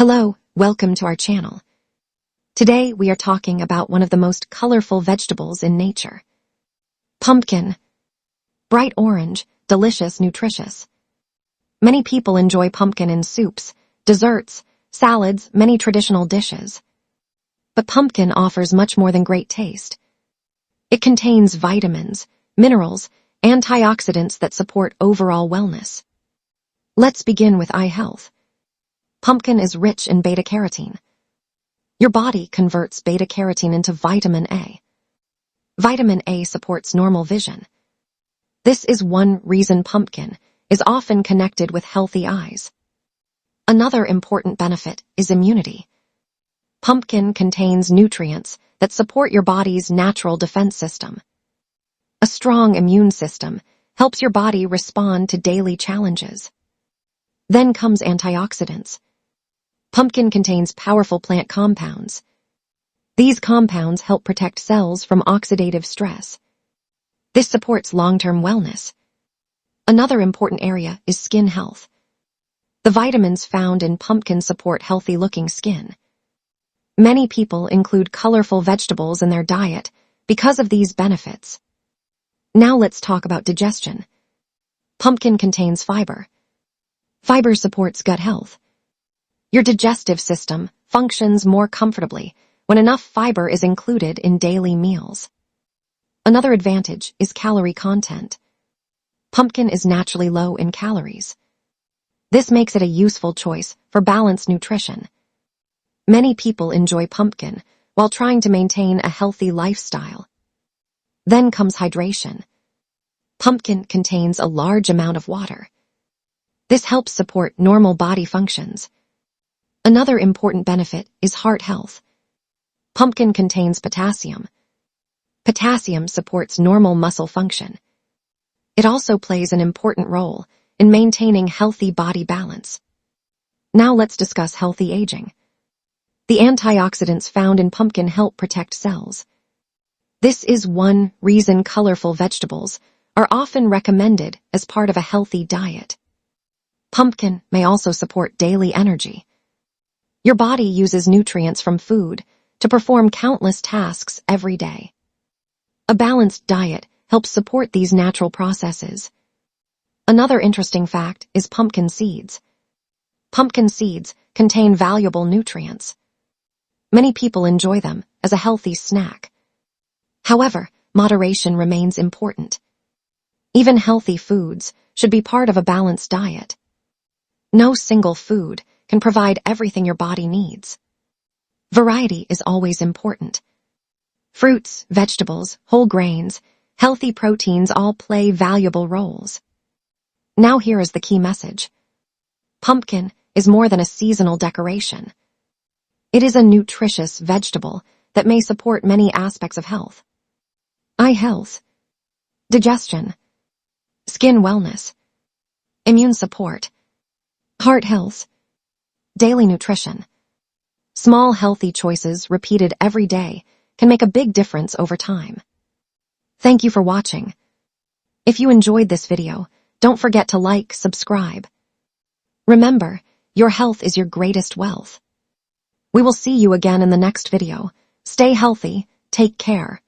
Hello, welcome to our channel. Today we are talking about one of the most colorful vegetables in nature. Pumpkin. Bright orange, delicious, nutritious. Many people enjoy pumpkin in soups, desserts, salads, many traditional dishes. But pumpkin offers much more than great taste. It contains vitamins, minerals, antioxidants that support overall wellness. Let's begin with eye health. Pumpkin is rich in beta-carotene. Your body converts beta-carotene into vitamin A. Vitamin A supports normal vision. This is one reason pumpkin is often connected with healthy eyes. Another important benefit is immunity. Pumpkin contains nutrients that support your body's natural defense system. A strong immune system helps your body respond to daily challenges. Then comes antioxidants. Pumpkin contains powerful plant compounds. These compounds help protect cells from oxidative stress. This supports long-term wellness. Another important area is skin health. The vitamins found in pumpkin support healthy-looking skin. Many people include colorful vegetables in their diet because of these benefits. Now let's talk about digestion. Pumpkin contains fiber. Fiber supports gut health. Your digestive system functions more comfortably when enough fiber is included in daily meals. Another advantage is calorie content. Pumpkin is naturally low in calories. This makes it a useful choice for balanced nutrition. Many people enjoy pumpkin while trying to maintain a healthy lifestyle. Then comes hydration. Pumpkin contains a large amount of water. This helps support normal body functions. Another important benefit is heart health. Pumpkin contains potassium. Potassium supports normal muscle function. It also plays an important role in maintaining healthy body balance. Now let's discuss healthy aging. The antioxidants found in pumpkin help protect cells. This is one reason colorful vegetables are often recommended as part of a healthy diet. Pumpkin may also support daily energy. Your body uses nutrients from food to perform countless tasks every day. A balanced diet helps support these natural processes. Another interesting fact is pumpkin seeds. Pumpkin seeds contain valuable nutrients. Many people enjoy them as a healthy snack. However, moderation remains important. Even healthy foods should be part of a balanced diet. No single food can provide everything your body needs. Variety is always important. Fruits, vegetables, whole grains, healthy proteins all play valuable roles. Now here is the key message. Pumpkin is more than a seasonal decoration. It is a nutritious vegetable that may support many aspects of health. Eye health, digestion, skin wellness, immune support, heart health, daily nutrition. Small healthy choices repeated every day can make a big difference over time. Thank you for watching. If you enjoyed this video, don't forget to like, subscribe. Remember, your health is your greatest wealth. We will see you again in the next video. Stay healthy, take care.